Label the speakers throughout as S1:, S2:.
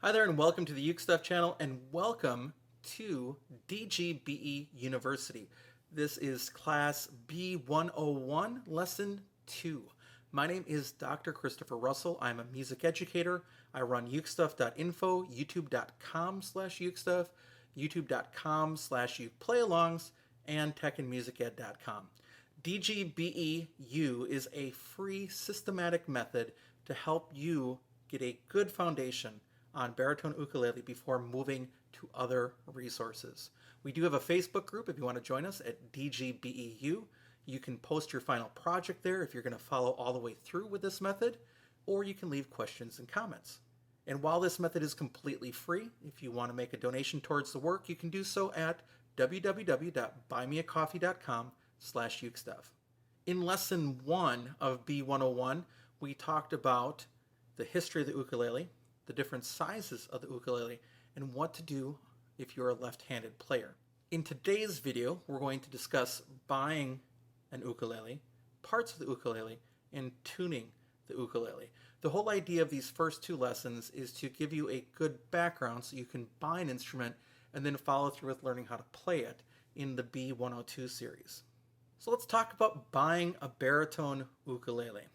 S1: Hi there and welcome to the Ukestuff channel and welcome to DGBE University. This is class B101 lesson 2. My name is Dr. Christopher Russell. I'm a music educator. I run Ukestuff.info, youtube.com/Ukestuff, youtube.com/UkePlayalongs, and techandmusiced.com. DGBE U is a free systematic method to help you get a good foundation on baritone ukulele before moving to other resources. We do have a Facebook group if you want to join us at DGBE U. You can post your final project there if you're going to follow all the way through with this method, or you can leave questions and comments. And while this method is completely free, if you want to make a donation towards the work, you can do so at www.buymeacoffee.com/Ukestuff. In lesson 1 of B101, we talked about the history of the ukulele, the different sizes of the ukulele, and what to do if you're a left-handed player. In today's video, we're going to discuss buying an ukulele, parts of the ukulele, and tuning the ukulele. The whole idea of these first two lessons is to give you a good background so you can buy an instrument and then follow through with learning how to play it in the B102 series. So let's talk about buying a baritone ukulele.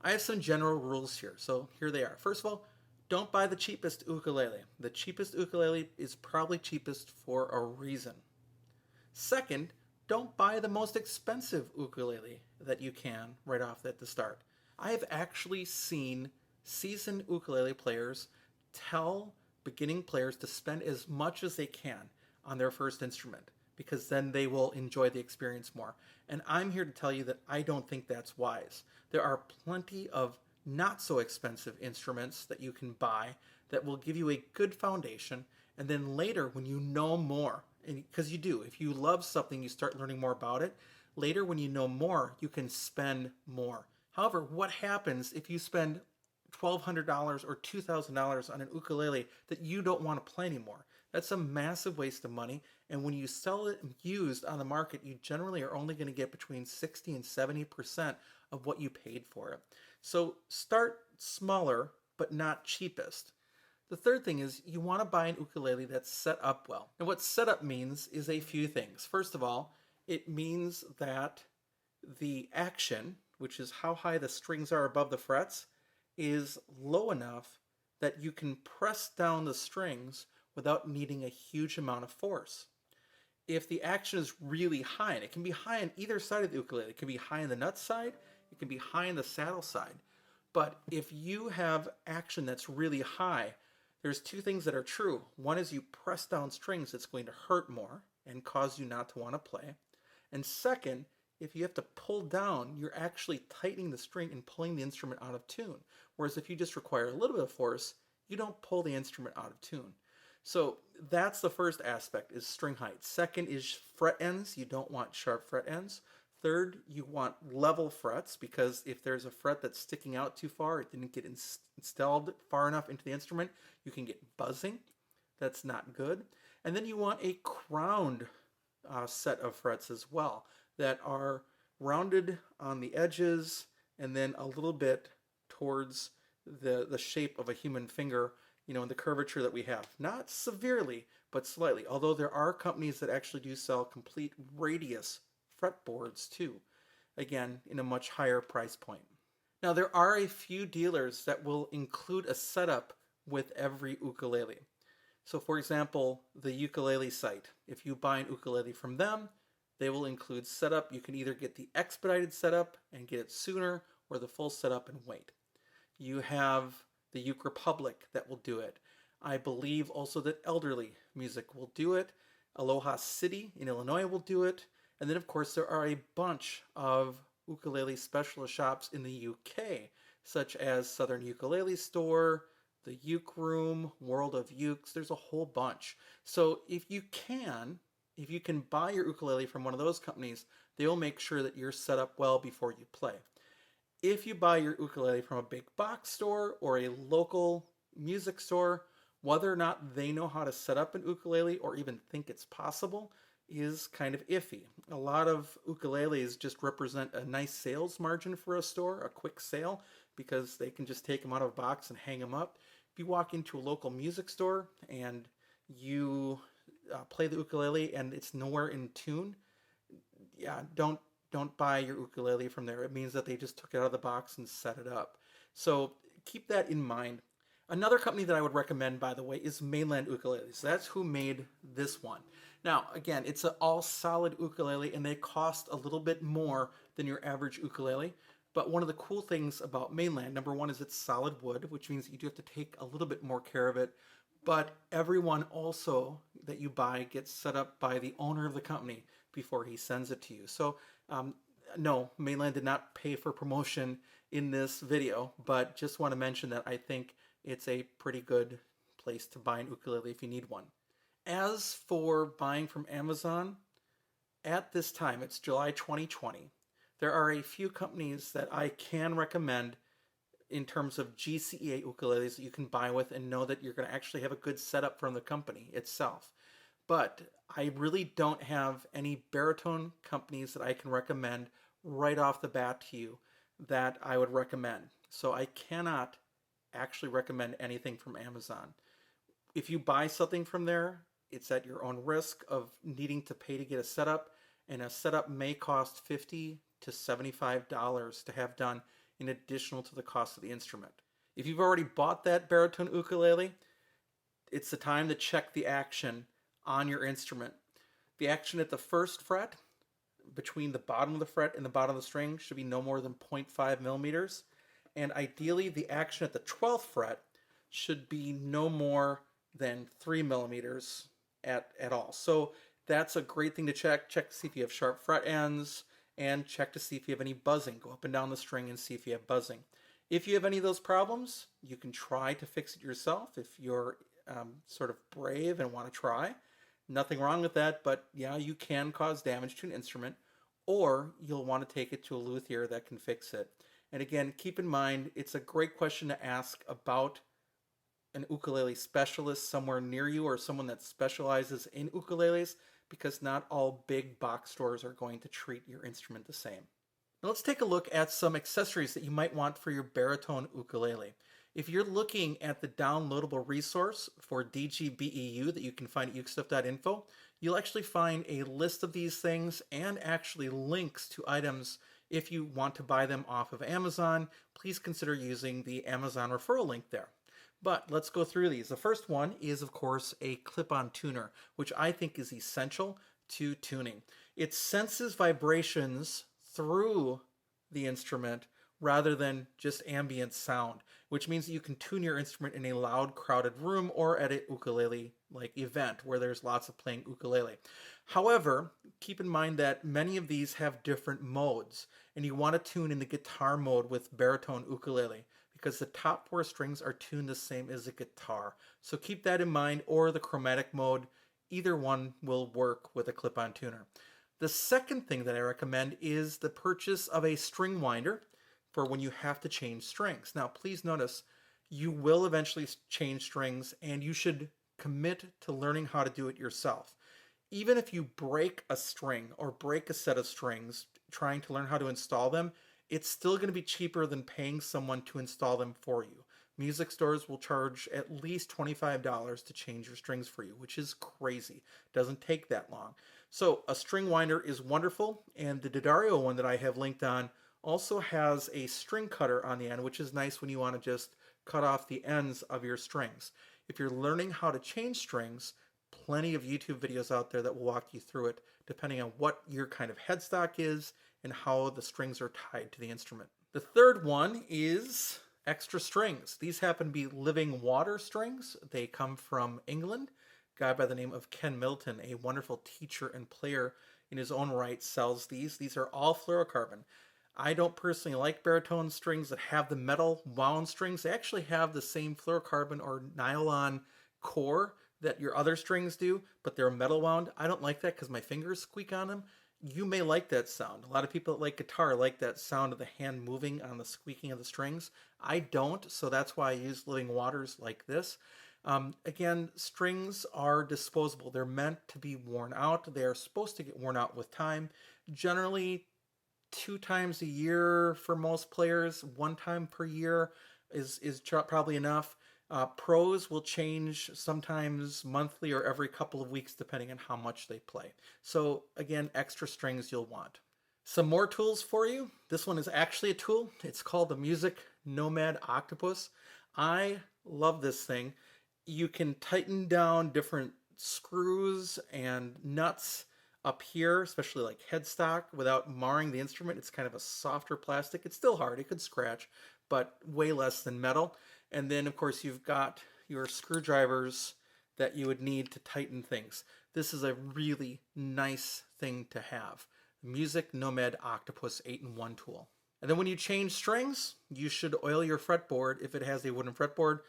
S1: I have some general rules here, so here they are. First of all, don't buy the cheapest ukulele. The cheapest ukulele is probably cheapest for a reason. Second, don't buy the most expensive ukulele that you can right off at the start. I have actually seen seasoned ukulele players tell beginning players to spend as much as they can on their first instrument, because then they will enjoy the experience more. And I'm here to tell you that I don't think that's wise. There are plenty of not so expensive instruments that you can buy that will give you a good foundation, and then later when you know more, because you do, if you love something, you start learning more about it, later when you know more, you can spend more. However, what happens if you spend $1,200 or $2,000 on an ukulele that you don't want to play anymore? That's a massive waste of money, and when you sell it used on the market, you generally are only going to get between 60 and 70% of what you paid for it. So start smaller, but not cheapest. The third thing is you want to buy an ukulele that's set up well. And what set up means is a few things. First of all, it means that the action, which is how high the strings are above the frets, is low enough that you can press down the strings without needing a huge amount of force. If the action is really high, and it can be high on either side of the ukulele, it can be high on the nut side, it can be high on the saddle side, but if you have action that's really high, there's two things that are true. One is you press down strings, it's going to hurt more and cause you not to want to play. And second, if you have to pull down, you're actually tightening the string and pulling the instrument out of tune. Whereas if you just require a little bit of force, you don't pull the instrument out of tune. So that's the first aspect, is string height. Second is fret ends. You don't want sharp fret ends. Third, you want level frets, because if there's a fret that's sticking out too far, it didn't get installed far enough into the instrument, you can get buzzing. That's not good. And then you want a crowned set of frets as well that are rounded on the edges and then a little bit towards the shape of a human finger, in the curvature that we have. Not severely, but slightly. Although there are companies that actually do sell complete radius fretboards too. Again, in a much higher price point. Now there are a few dealers that will include a setup with every ukulele. So for example, the Ukulele site. If you buy an ukulele from them, they will include setup. You can either get the expedited setup and get it sooner, or the full setup and wait. You have the Uke Republic that will do it. I believe also that Elderly Music will do it. Aloha City in Illinois will do it. And then of course there are a bunch of ukulele specialist shops in the UK, such as Southern Ukulele Store, the Uke Room, World of Ukes. There's a whole bunch. So if you can buy your ukulele from one of those companies, they'll make sure that you're set up well before you play. If you buy your ukulele from a big box store or a local music store, whether or not they know how to set up an ukulele or even think it's possible is kind of iffy. A lot of ukuleles just represent a nice sales margin for a store, a quick sale, because they can just take them out of a box and hang them up. If you walk into a local music store and you play the ukulele and it's nowhere in tune, yeah, don't buy your ukulele from there. It means that they just took it out of the box and set it up. So keep that in mind. Another company that I would recommend, by the way, is Mainland Ukuleles. That's who made this one. Now, again, it's an all solid ukulele and they cost a little bit more than your average ukulele. But one of the cool things about Mainland, number one, is it's solid wood, which means you do have to take a little bit more care of it. But everyone also that you buy gets set up by the owner of the company before he sends it to you. So no, Mainland did not pay for promotion in this video, but just want to mention that I think it's a pretty good place to buy an ukulele if you need one. As for buying from Amazon, at this time, it's July 2020, there are a few companies that I can recommend in terms of GCEA ukuleles that you can buy with and know that you're going to actually have a good setup from the company itself. But I really don't have any baritone companies that I can recommend right off the bat to you that I would recommend. So I cannot actually recommend anything from Amazon. If you buy something from there, it's at your own risk of needing to pay to get a setup, and a setup may cost $50 to $75 to have done in addition to the cost of the instrument. If you've already bought that baritone ukulele, it's the time to check the action on your instrument. The action at the first fret, between the bottom of the fret and the bottom of the string, should be no more than 0.5 millimeters. And ideally, the action at the 12th fret should be no more than 3 millimeters at all. So that's a great thing to check. Check to see if you have sharp fret ends, and check to see if you have any buzzing. Go up and down the string and see if you have buzzing. If you have any of those problems, you can try to fix it yourself if you're sort of brave and want to try. Nothing wrong with that, but yeah, you can cause damage to an instrument, or you'll want to take it to a luthier that can fix it. And again, keep in mind, it's a great question to ask about an ukulele specialist somewhere near you or someone that specializes in ukuleles, because not all big box stores are going to treat your instrument the same. Now let's take a look at some accessories that you might want for your baritone ukulele. If you're looking at the downloadable resource for DGBE U that you can find at Ukestuff.info, you'll actually find a list of these things and actually links to items. If you want to buy them off of Amazon, please consider using the Amazon referral link there. But let's go through these. The first one is, of course, a clip-on tuner, which I think is essential to tuning. It senses vibrations through the instrument rather than just ambient sound, which means that you can tune your instrument in a loud, crowded room or at a ukulele-like event where there's lots of playing ukulele. However, keep in mind that many of these have different modes, and you want to tune in the guitar mode with baritone ukulele, because the top 4 strings are tuned the same as a guitar. So keep that in mind, or the chromatic mode. Either one will work with a clip-on tuner. The second thing that I recommend is the purchase of a string winder for when you have to change strings. Now, please notice, you will eventually change strings, and you should commit to learning how to do it yourself. Even if you break a string or break a set of strings trying to learn how to install them, it's still going to be cheaper than paying someone to install them for you. Music stores will charge at least $25 to change your strings for you, which is crazy. Doesn't take that long. So a string winder is wonderful, and the D'Addario one that I have linked on also has a string cutter on the end, which is nice when you want to just cut off the ends of your strings. If you're learning how to change strings, plenty of YouTube videos out there that will walk you through it, depending on what your kind of headstock is and how the strings are tied to the instrument. The third one is extra strings. These happen to be living water strings. They come from England. A guy by the name of Ken Milton, a wonderful teacher and player in his own right, sells these. These are all fluorocarbon. I don't personally like baritone strings that have the metal wound strings. They actually have the same fluorocarbon or nylon core that your other strings do, but they're metal wound. I don't like that because my fingers squeak on them. You may like that sound. A lot of people that like guitar like that sound of the hand moving on the squeaking of the strings. I don't, so that's why I use living waters like this. Again, strings are disposable. They're meant to be worn out. They are supposed to get worn out with time. Generally, 2 times a year for most players. 1 time per year is probably enough. Pros will change sometimes monthly or every couple of weeks depending on how much they play. So again, extra strings you'll want. Some more tools for you. This one is actually a tool. It's called the Music Nomad Octopus. I love this thing. You can tighten down different screws and nuts up here, especially like headstock, without marring the instrument. It's kind of a softer plastic. It's still hard. It could scratch, but way less than metal. And then, of course, you've got your screwdrivers that you would need to tighten things. This is a really nice thing to have. Music Nomad Octopus 8-in-1 tool. And then when you change strings, you should oil your fretboard if it has a wooden fretboard.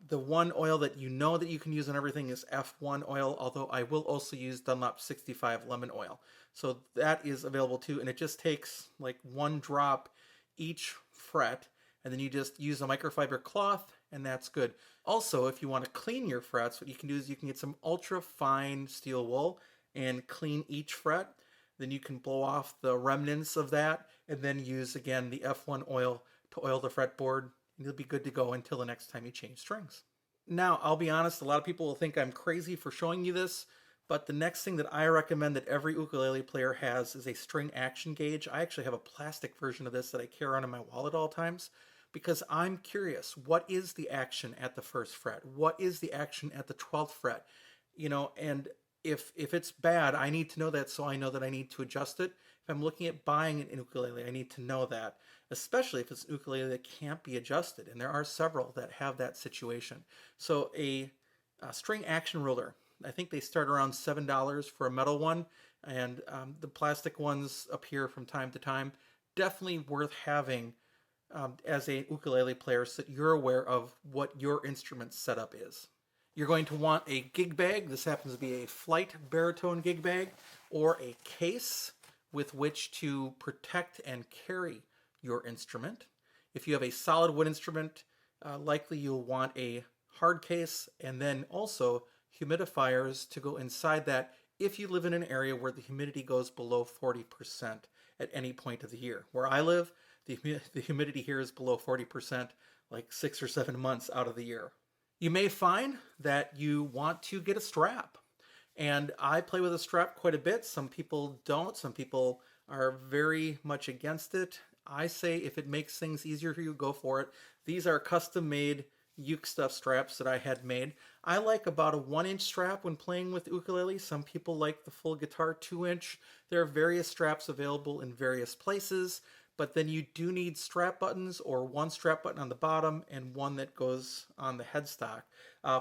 S1: The one oil that you know that you can use on everything is F1 oil, although I will also use Dunlop 65 lemon oil. So that is available too, and it just takes like one drop each fret, and then you just use a microfiber cloth, and that's good. Also, if you want to clean your frets, what you can do is you can get some ultra fine steel wool and clean each fret. Then you can blow off the remnants of that and then use again the F1 oil to oil the fretboard, and you'll be good to go until the next time you change strings. Now, I'll be honest, a lot of people will think I'm crazy for showing you this, but the next thing that I recommend that every ukulele player has is a string action gauge. I actually have a plastic version of this that I carry around in my wallet at all times because I'm curious, what is the action at the first fret? What is the action at the 12th fret? And if it's bad, I need to know that so I know that I need to adjust it. If I'm looking at buying an ukulele, I need to know that, especially if it's an ukulele that can't be adjusted. And there are several that have that situation. So a string action ruler, I think they start around $7 for a metal one, and the plastic ones appear from time to time. Definitely worth having as a ukulele player so that you're aware of what your instrument setup is. You're going to want a gig bag. This happens to be a flight baritone gig bag, or a case with which to protect and carry your instrument. If you have a solid wood instrument, likely you'll want a hard case, and then also humidifiers to go inside that if you live in an area where the humidity goes below 40% at any point of the year. Where I live, the humidity here is below 40% like 6 or 7 months out of the year. You may find that you want to get a strap, and I play with a strap quite a bit. Some people don't. Some people are very much against it. I say if it makes things easier for you, go for it. These are custom-made Ukestuff straps that I had made. I like about a 1-inch strap when playing with ukulele. Some people like the full guitar 2-inch. There are various straps available in various places, but then you do need strap buttons, or one strap button on the bottom and one that goes on the headstock.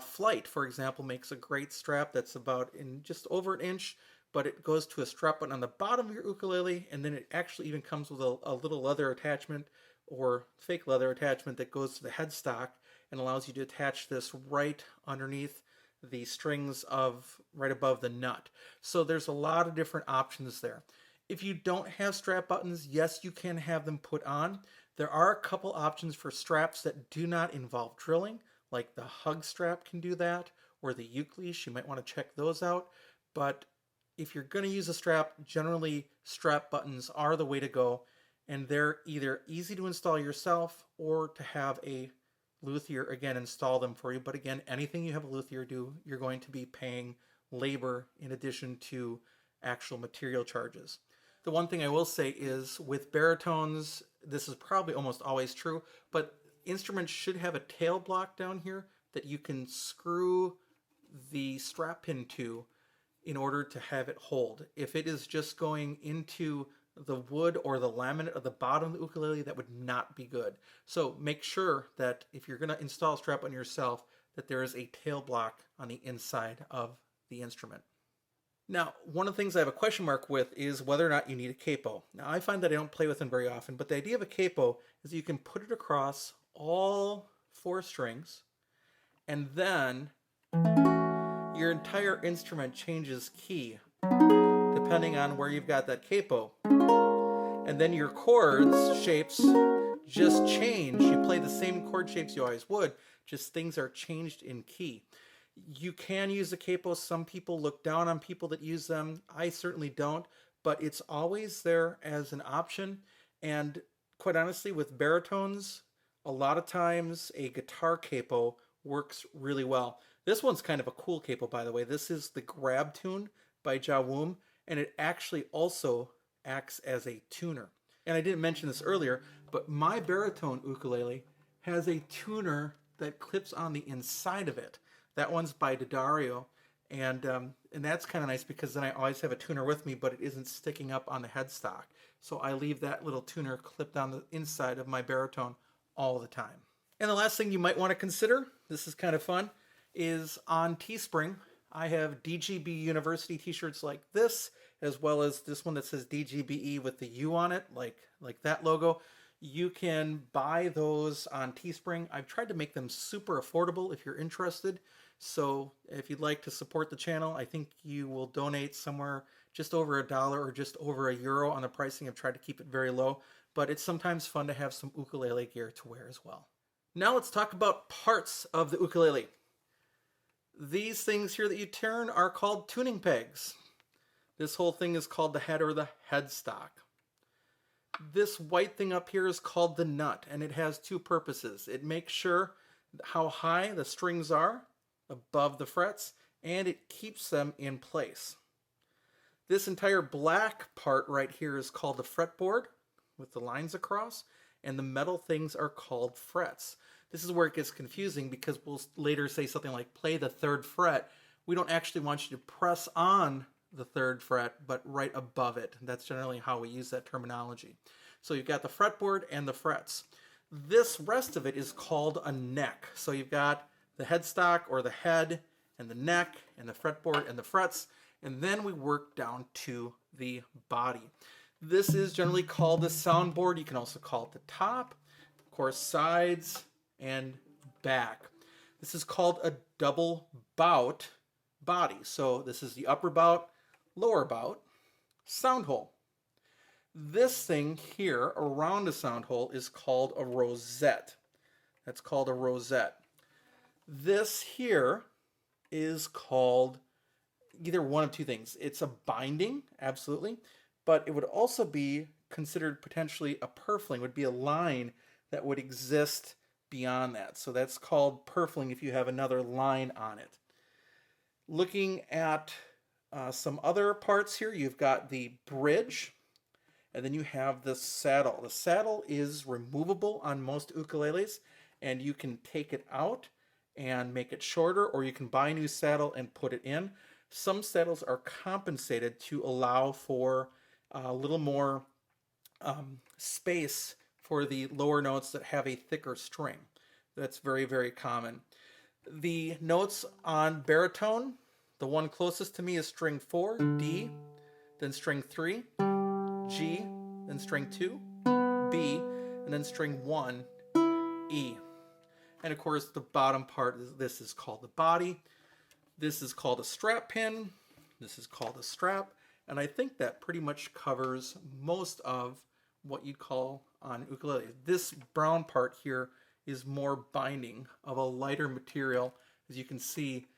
S1: Flight, for example, makes a great strap that's about in just over an inch, but it goes to a strap button on the bottom of your ukulele, and then it actually even comes with a little leather attachment or fake leather attachment that goes to the headstock and allows you to attach this right underneath the strings of right above the nut. So there's a lot of different options there. If you don't have strap buttons, yes, you can have them put on. There are a couple options for straps that do not involve drilling, like the hug strap can do that, or the uke leash. You might want to check those out. But if you're going to use a strap, generally strap buttons are the way to go, and they're either easy to install yourself or to have a luthier, again, install them for you. But again, anything you have a luthier do, you're going to be paying labor in addition to actual material charges. The one thing I will say is with baritones, this is probably almost always true, but instruments should have a tail block down here that you can screw the strap pin to in order to have it hold. If it is just going into the wood or the laminate of the bottom of the ukulele, that would not be good. So make sure that if you're going to install a strap on yourself, that there is a tail block on the inside of the instrument. Now, one of the things I have a question mark with is whether or not you need a capo. Now, I find that I don't play with them very often, but the idea of a capo is that you can put it across all 4 strings, and then your entire instrument changes key depending on where you've got that capo. And then your chords shapes just change. You play the same chord shapes you always would, just things are changed in key. You can use a capo. Some people look down on people that use them. I certainly don't, but it's always there as an option. And quite honestly, with baritones, a lot of times a guitar capo works really well. This one's kind of a cool capo, by the way. This is the Grab Tune by Jawum, and it actually also acts as a tuner. And I didn't mention this earlier, but my baritone ukulele has a tuner that clips on the inside of it. That one's by D'Addario, and that's kind of nice because then I always have a tuner with me, but it isn't sticking up on the headstock. So I leave that little tuner clipped on the inside of my baritone all the time. And the last thing you might want to consider, this is kind of fun, is on Teespring, I have DGBE University t-shirts like this, as well as this one that says DGBE with the U on it, like that logo. You can buy those on Teespring. I've tried to make them super affordable if you're interested. So if you'd like to support the channel, I think you will donate somewhere just over $1 or just over €1 on the pricing. I've tried to keep it very low, but it's sometimes fun to have some ukulele gear to wear as well. Now let's talk about parts of the ukulele. These things here that you turn are called tuning pegs. This whole thing is called the head or the headstock. This white thing up here is called the nut, and it has two purposes. It makes sure how high the strings are above the frets, and it keeps them in place. This entire black part right here is called the fretboard with the lines across, and the metal things are called frets. This is where it gets confusing because we'll later say something like play the 3rd fret. We don't actually want you to press on the 3rd fret, but right above it. That's generally how we use that terminology. So you've got the fretboard and the frets. This rest of it is called a neck. So you've got the headstock or the head and the neck and the fretboard and the frets, and then we work down to the body. This is generally called the soundboard. You can also call it the top, of course, sides and back. This is called a double bout body. So this is the upper bout, lower bout, sound hole. This thing here around the sound hole is called a rosette. That's called a rosette. This here is called either one of two things. It's a binding, absolutely, but it would also be considered potentially a purfling, would be a line that would exist beyond that. So that's called purfling if you have another line on it. Looking at some other parts here, you've got the bridge, and then you have the saddle. The saddle is removable on most ukuleles, and you can take it out and make it shorter, or you can buy a new saddle and put it in. Some saddles are compensated to allow for a little more space for the lower notes that have a thicker string. That's very, very common. The notes on baritone, the one closest to me is string 4, D, then string 3, G, then string 2, B, and then string 1, E. And of course the bottom part, this is called the body. This is called a strap pin. This is called a strap. And I think that pretty much covers most of what you'd call on ukulele. This brown part here is more binding of a lighter material, as you can see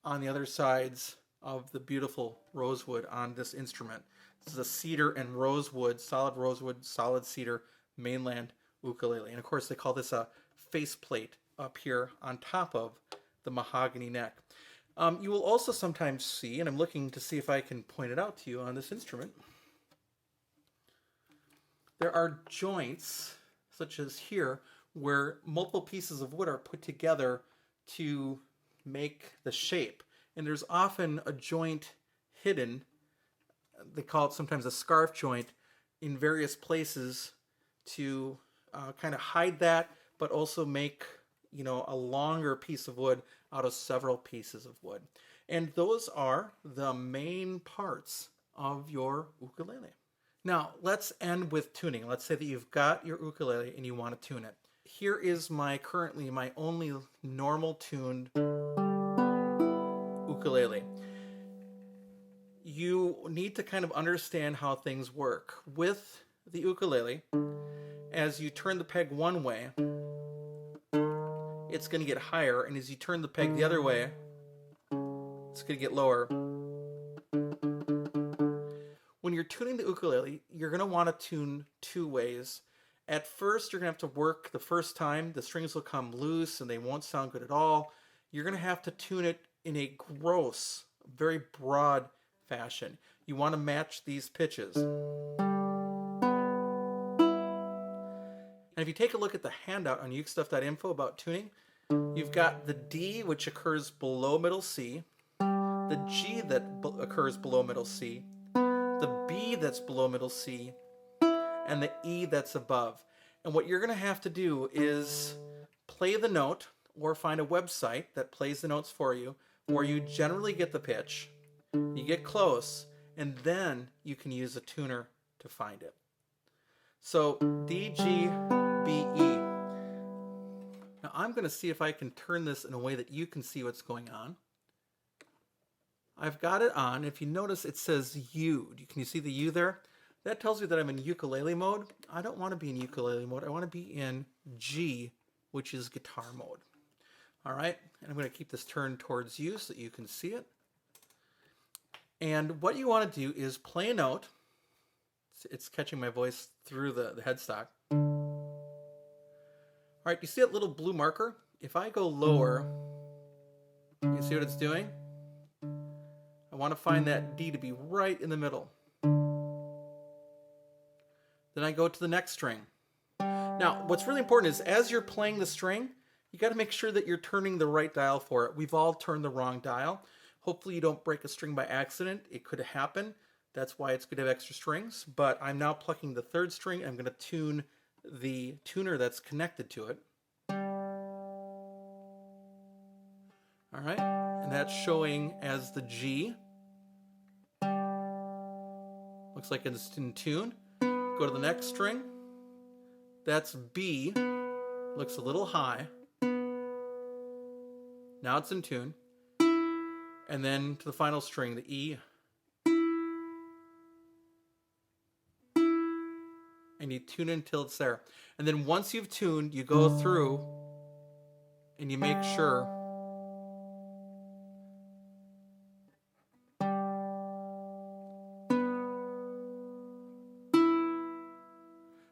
S1: on the other sides of the beautiful rosewood on this instrument. This is a cedar and rosewood, solid cedar mainland ukulele. And of course they call this a faceplate up here on top of the mahogany neck. You will also sometimes see, and I'm looking to see if I can point it out to you on this instrument, there are joints, such as here, where multiple pieces of wood are put together to make the shape. And there's often a joint hidden, they call it sometimes a scarf joint, in various places to kind of hide that, but also make, you know, a longer piece of wood out of several pieces of wood. And those are the main parts of your ukulele. Now, let's end with tuning. Let's say that you've got your ukulele and you want to tune it. Here is currently my only normal tuned ukulele. You need to kind of understand how things work. With the ukulele, as you turn the peg one way, it's going to get higher, and as you turn the peg the other way, it's going to get lower. When you're tuning the ukulele, you're going to want to tune two ways, At first, you're going to have to work the first time. The strings will come loose and they won't sound good at all. You're going to have to tune it in a gross, very broad fashion. You want to match these pitches. And if you take a look at the handout on Ukestuff.info about tuning, you've got the D, which occurs below middle C, the G that occurs below middle C, the B that's below middle C, and the E that's above. And what you're going to have to do is play the note or find a website that plays the notes for you, where you generally get the pitch, you get close, and then you can use a tuner to find it. So DGBE. Now I'm going to see if I can turn this in a way that you can see what's going on. I've got it on. If you notice, it says U. Can you see the U there? That tells me that I'm in ukulele mode. I don't want to be in ukulele mode. I want to be in G, which is guitar mode. All right, and I'm going to keep this turned towards you so that you can see it. And what you want to do is play a note. It's catching my voice through the headstock. All right, you see that little blue marker? If I go lower, you see what it's doing? I want to find that D to be right in the middle. Then I go to the next string. Now, what's really important is as you're playing the string, you got to make sure that you're turning the right dial for it. We've all turned the wrong dial. Hopefully you don't break a string by accident. It could happen. That's why it's good to have extra strings. But I'm now plucking the third string. I'm going to tune the tuner that's connected to it. All right, and that's showing as the G. Looks like it's in tune. Go to the next string. That's B. Looks a little high. Now it's in tune. And then to the final string, the E. And you tune it until it's there. And then once you've tuned, you go through and you make sure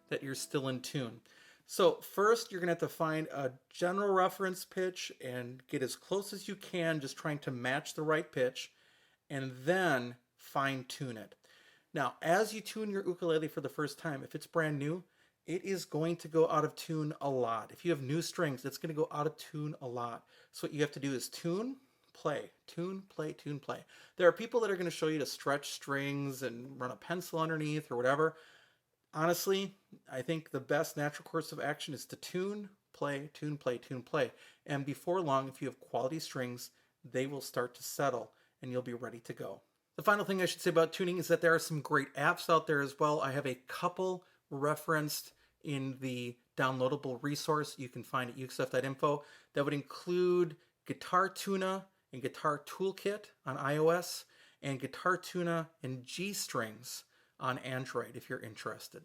S1: that you're still in tune. So first you're going to have to find a general reference pitch and get as close as you can, just trying to match the right pitch, and then fine tune it. Now, as you tune your ukulele for the first time, if it's brand new, it is going to go out of tune a lot. If you have new strings, it's going to go out of tune a lot. So what you have to do is tune, play, tune, play, tune, play. There are people that are going to show you to stretch strings and run a pencil underneath or whatever. Honestly, I think the best natural course of action is to tune, play, tune, play, tune, play. And before long, if you have quality strings, they will start to settle and you'll be ready to go. The final thing I should say about tuning is that there are some great apps out there as well. I have a couple referenced in the downloadable resource you can find at Ukestuff.info that would include Guitar Tuna and Guitar Toolkit on iOS and Guitar Tuna and G Strings on Android if you're interested.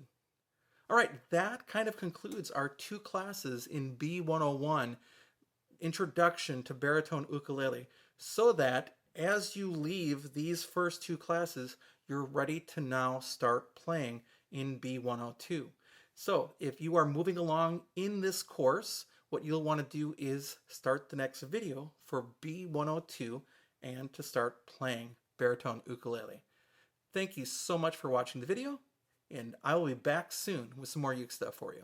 S1: All right, that kind of concludes our 2 classes in B101, Introduction to Baritone Ukulele, so that as you leave these first 2 classes, you're ready to now start playing in B102. So if you are moving along in this course, what you'll want to do is start the next video for B102 and to start playing baritone ukulele. Thank you so much for watching the video, and I will be back soon with some more uke stuff for you.